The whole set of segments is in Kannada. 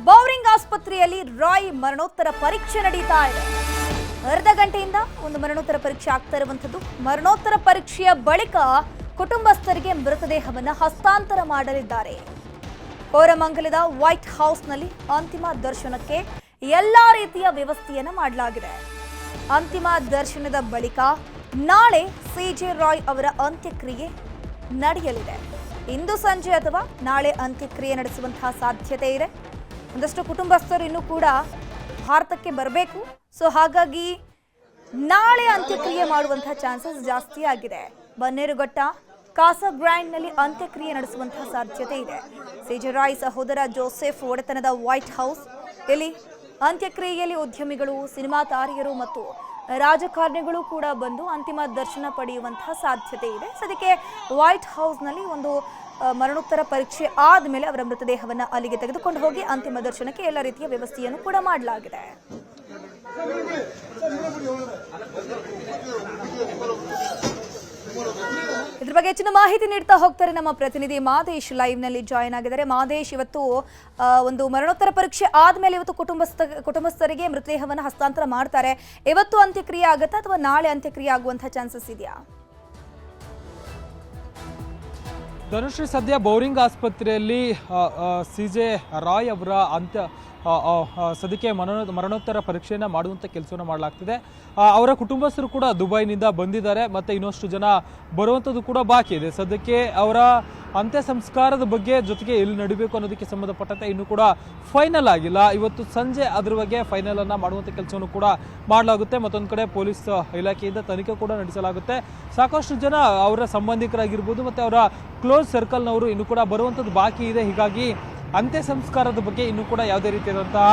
ಬೌರಿಂಗ್ ಆಸ್ಪತ್ರೆಯಲ್ಲಿ ರಾಯ್ ಮರಣೋತ್ತರ ಪರೀಕ್ಷೆ ನಡೀತಾ ಇದೆ. ಅರ್ಧ ಗಂಟೆಯಿಂದ ಒಂದು ಮರಣೋತ್ತರ ಪರೀಕ್ಷೆ ಆಗ್ತಾ ಇರುವಂತದ್ದು. ಮರಣೋತ್ತರ ಪರೀಕ್ಷೆಯ ಬಳಿಕ ಕುಟುಂಬಸ್ಥರಿಗೆ ಮೃತದೇಹವನ್ನು ಹಸ್ತಾಂತರ ಮಾಡಲಿದ್ದಾರೆ. ಕೋರಮಂಗಲದ ವೈಟ್ ಹೌಸ್ನಲ್ಲಿ ಅಂತಿಮ ದರ್ಶನಕ್ಕೆ ಎಲ್ಲಾ ರೀತಿಯ ವ್ಯವಸ್ಥೆಯನ್ನು ಮಾಡಲಾಗಿದೆ. ಅಂತಿಮ ದರ್ಶನದ ಬಳಿಕ ನಾಳೆ ಸಿಜೆ ರಾಯ್ ಅವರ ಅಂತ್ಯಕ್ರಿಯೆ ನಡೆಯಲಿದೆ. ಇಂದು ಸಂಜೆ ಅಥವಾ ನಾಳೆ ಅಂತ್ಯಕ್ರಿಯೆ ನಡೆಸುವಂತಹ ಸಾಧ್ಯತೆ ಇದೆ. ಒಂದಷ್ಟು ಕುಟುಂಬಸ್ಥರು ಇನ್ನೂ ಕೂಡ ಭಾರತಕ್ಕೆ ಬರಬೇಕು. ಸೊ ಹಾಗಾಗಿ ನಾಳೆ ಅಂತ್ಯಕ್ರಿಯೆ ಮಾಡುವಂತಹ ಚಾನ್ಸಸ್ ಜಾಸ್ತಿ ಆಗಿದೆ. ಬನ್ನೇರುಘಟ್ಟ ಕಾಸಾಗ್ರಾಂಡ್ನಲ್ಲಿ ಅಂತ್ಯಕ್ರಿಯೆ ನಡೆಸುವಂತಹ ಸಾಧ್ಯತೆ ಇದೆ. ಸಿಜೆ ರಾಯ್ ಸಹೋದರ ಜೋಸೆಫ್ ಒಡೆತನದ ವೈಟ್ ಹೌಸ್ ಇಲ್ಲಿ ಅಂತ್ಯಕ್ರಿಯೆಯಲ್ಲಿ ಉದ್ಯಮಿಗಳು, ಸಿನಿಮಾ ತಾರೆಯರು ಮತ್ತು ರಾಜಕಾರಣಿಗಳು ಕೂಡ ಬಂದು ಅಂತಿಮ ದರ್ಶನ ಪಡೆಯುವಂತಹ ಸಾಧ್ಯತೆ ಇದೆ. ಸದ್ಯಕ್ಕೆ ವೈಟ್ ಹೌಸ್ನಲ್ಲಿ ಒಂದು ಮರಣೋತ್ತರ ಪರೀಕ್ಷೆ ಆದಮೇಲೆ ಅವರ ಮೃತದೇಹವನ್ನು ಅಲ್ಲಿಗೆ ತೆಗೆದುಕೊಂಡು ಹೋಗಿ ಅಂತಿಮ ದರ್ಶನಕ್ಕೆ ಎಲ್ಲ ರೀತಿಯ ವ್ಯವಸ್ಥೆಯನ್ನು ಕೂಡ ಮಾಡಲಾಗಿದೆ. ಇದ್ರ ಬಗ್ಗೆ ಹೆಚ್ಚಿನ ಮಾಹಿತಿ ನೀಡ್ತಾ ಹೋಗ್ತಾರೆ ನಮ್ಮ ಪ್ರತಿನಿಧಿ ಮಾದೇಶ್ ಲೈವ್ ನಲ್ಲಿ ಜಾಯಿನ್ ಆಗಿದ್ದಾರೆ. ಮಾದೇಶ್, ಇವತ್ತು ಒಂದು ಮರಣೋತ್ತರ ಪರೀಕ್ಷೆ ಆದ್ಮೇಲೆ ಇವತ್ತು ಕುಟುಂಬಸ್ಥರಿಗೆ ಮೃತದೇಹವನ್ನು ಹಸ್ತಾಂತರ ಮಾಡ್ತಾರೆ. ಇವತ್ತು ಅಂತ್ಯಕ್ರಿಯೆ ಆಗುತ್ತಾ ಅಥವಾ ನಾಳೆ ಅಂತ್ಯಕ್ರಿಯೆ ಆಗುವಂತಹ ಚಾನ್ಸಸ್ ಇದೆಯಾ? ಧನುಶ್ರೀ, ಸದ್ಯ ಬೌರಿಂಗ್ ಆಸ್ಪತ್ರೆಯಲ್ಲಿ ಸಿಜೆ ರಾಯ್ ಅವರ ಸದ್ಯಕ್ಕೆ ಮರಣೋತ್ತರ ಪರೀಕ್ಷೆಯನ್ನು ಮಾಡುವಂಥ ಕೆಲಸವನ್ನು ಮಾಡಲಾಗ್ತಿದೆ. ಅವರ ಕುಟುಂಬಸ್ಥರು ಕೂಡ ದುಬೈನಿಂದ ಬಂದಿದ್ದಾರೆ, ಮತ್ತು ಇನ್ನಷ್ಟು ಜನ ಬರುವಂಥದ್ದು ಕೂಡ ಬಾಕಿ ಇದೆ. ಸದ್ಯಕ್ಕೆ ಅವರ ಅಂತ್ಯ ಸಂಸ್ಕಾರದ ಬಗ್ಗೆ ಜೊತೆಗೆ ಎಲ್ಲಿ ನಡೀಬೇಕು ಅನ್ನೋದಕ್ಕೆ ಸಂಬಂಧಪಟ್ಟಂತೆ ಇನ್ನೂ ಕೂಡ ಫೈನಲ್ ಆಗಿಲ್ಲ. ಇವತ್ತು ಸಂಜೆ ಅದ್ರ ಬಗ್ಗೆ ಫೈನಲ್ ಅನ್ನು ಮಾಡುವಂಥ ಕೆಲಸವನ್ನು ಕೂಡ ಮಾಡಲಾಗುತ್ತೆ. ಮತ್ತೊಂದು ಕಡೆ ಪೊಲೀಸ್ ಇಲಾಖೆಯಿಂದ ತನಿಖೆ ಕೂಡ ನಡೆಸಲಾಗುತ್ತೆ. ಸಾಕಷ್ಟು ಜನ ಅವರ ಸಂಬಂಧಿಕರಾಗಿರ್ಬೋದು ಮತ್ತು ಅವರ ಕ್ಲೋಸ್ ಸರ್ಕಲ್ನವರು ಇನ್ನೂ ಕೂಡ ಬರುವಂಥದ್ದು ಬಾಕಿ ಇದೆ. ಹೀಗಾಗಿ ಅಂತ್ಯ ಸಂಸ್ಕಾರದ ಬಗ್ಗೆ ಇನ್ನೂ ಕೂಡ ಯಾವುದೇ ರೀತಿಯಾದಂತಹ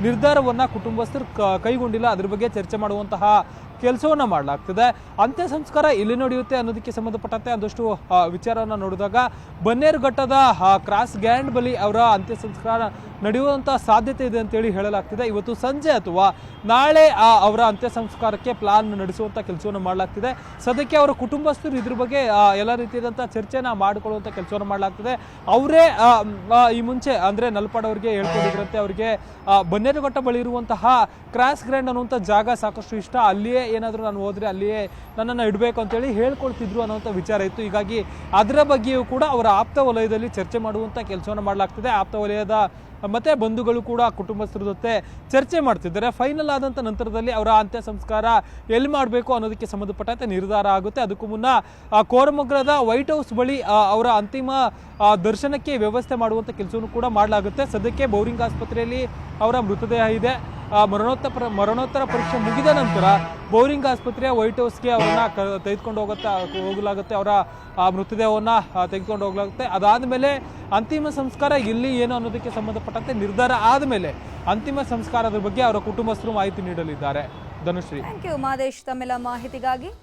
ನಿರ್ಧಾರವನ್ನು ಕುಟುಂಬಸ್ಥರು ಕೈಗೊಂಡಿಲ್ಲ. ಅದ್ರ ಬಗ್ಗೆ ಚರ್ಚೆ ಮಾಡುವಂತಹ ಕೆಲಸವನ್ನು ಮಾಡಲಾಗ್ತದೆ. ಅಂತ್ಯ ಸಂಸ್ಕಾರ ಎಲ್ಲಿ ನಡೆಯುತ್ತೆ ಅನ್ನೋದಕ್ಕೆ ಸಂಬಂಧಪಟ್ಟಂತೆ ಒಂದಷ್ಟು ವಿಚಾರವನ್ನು ನೋಡಿದಾಗ ಬನ್ನೇರುಘಟ್ಟದ ಕ್ರಾಸ್ ಗ್ಯಾಂಡ್ ಬಳಿ ಅವರ ಅಂತ್ಯ ಸಂಸ್ಕಾರ ನಡೆಯುವಂಥ ಸಾಧ್ಯತೆ ಇದೆ ಅಂತೇಳಿ ಹೇಳಲಾಗ್ತಿದೆ. ಇವತ್ತು ಸಂಜೆ ಅಥವಾ ನಾಳೆ ಅವರ ಅಂತ್ಯ ಸಂಸ್ಕಾರಕ್ಕೆ ಪ್ಲಾನ್ ನಡೆಸುವಂಥ ಕೆಲಸವನ್ನು ಮಾಡಲಾಗ್ತಿದೆ. ಸದ್ಯಕ್ಕೆ ಅವರ ಕುಟುಂಬಸ್ಥರು ಇದ್ರ ಬಗ್ಗೆ ಎಲ್ಲ ರೀತಿಯಾದಂಥ ಚರ್ಚೆನ ಮಾಡಿಕೊಳ್ಳುವಂಥ ಕೆಲಸವನ್ನು ಮಾಡಲಾಗ್ತದೆ. ಅವರೇ ಈ ಮುಂಚೆ ಅಂದರೆ ನಲ್ಪಾಡ್ ಅವರಿಗೆ ಹೇಳ್ಕೊಂಡಿದ್ರಂತೆ, ಅವರಿಗೆ ಬನ್ನೇರುಘಟ್ಟ ಬಳಿ ಇರುವಂತಹ ಕ್ರಾಸ್ ಗ್ರ್ಯಾಂಡ್ ಅನ್ನುವಂಥ ಜಾಗ ಸಾಕಷ್ಟು ಇಷ್ಟ, ಅಲ್ಲಿಯೇ ಏನಾದರೂ ನಾನು ಹೋದರೆ ಅಲ್ಲಿಯೇ ನನ್ನನ್ನು ಇಡಬೇಕು ಅಂತೇಳಿ ಹೇಳ್ಕೊಳ್ತಿದ್ರು ಅನ್ನೋಂಥ ವಿಚಾರ ಇತ್ತು. ಹೀಗಾಗಿ ಅದರ ಬಗ್ಗೆಯೂ ಕೂಡ ಅವರ ಆಪ್ತ ವಲಯದಲ್ಲಿ ಚರ್ಚೆ ಮಾಡುವಂಥ ಕೆಲಸವನ್ನು ಮಾಡಲಾಗ್ತದೆ. ಆಪ್ತ ವಲಯದ ಮತ್ತು ಬಂಧುಗಳು ಕೂಡ ಕುಟುಂಬಸ್ಥರ ಜೊತೆ ಚರ್ಚೆ ಮಾಡ್ತಿದ್ದಾರೆ. ಫೈನಲ್ ಆದಂಥ ನಂತರದಲ್ಲಿ ಅವರ ಅಂತ್ಯ ಸಂಸ್ಕಾರ ಎಲ್ಲಿ ಮಾಡಬೇಕು ಅನ್ನೋದಕ್ಕೆ ಸಂಬಂಧಪಟ್ಟಂತೆ ನಿರ್ಧಾರ ಆಗುತ್ತೆ. ಅದಕ್ಕೂ ಮುನ್ನ ಕೋರಮಂಗಲದ ವೈಟ್ ಹೌಸ್ ಬಳಿ ಅವರ ಅಂತಿಮ ದರ್ಶನಕ್ಕೆ ವ್ಯವಸ್ಥೆ ಮಾಡುವಂಥ ಕೆಲಸವನ್ನು ಕೂಡ ಮಾಡಲಾಗುತ್ತೆ. ಸದ್ಯಕ್ಕೆ ಬೌರಿಂಗ್ ಆಸ್ಪತ್ರೆಯಲ್ಲಿ ಅವರ ಮೃತದೇಹ ಇದೆ. ಮರಣೋತ್ತರ ಪರೀಕ್ಷೆ ಮುಗಿದ ನಂತರ ಬೌರಿಂಗ್ ಆಸ್ಪತ್ರೆಯ ವೈಟ್ ಹೌಸ್ಗೆ ಅವರನ್ನು ತೆಗೆದುಕೊಂಡು ಹೋಗಲಾಗುತ್ತೆ. ಅವರ ಮೃತದೇಹವನ್ನು ತೆಗೆದುಕೊಂಡು ಹೋಗಲಾಗುತ್ತೆ. ಅದಾದಮೇಲೆ ಅಂತಿಮ ಸಂಸ್ಕಾರ ಎಲ್ಲಿ ಏನು ಅನ್ನೋದಕ್ಕೆ ಸಂಬಂಧಪಟ್ಟಂತೆ ನಿರ್ಧಾರ ಆದಮೇಲೆ ಅಂತಿಮ ಸಂಸ್ಕಾರದ ಬಗ್ಗೆ ಅವರ ಕುಟುಂಬಸ್ಥರು ಮಾಹಿತಿ ನೀಡಲಿದ್ದಾರೆ. ಧನುಶ್ರೀ, ಥ್ಯಾಂಕ್ ಯು ಮಾದೇಶ್ ತಮ್ಮೆಲ್ಲ ಮಾಹಿತಿಗಾಗಿ.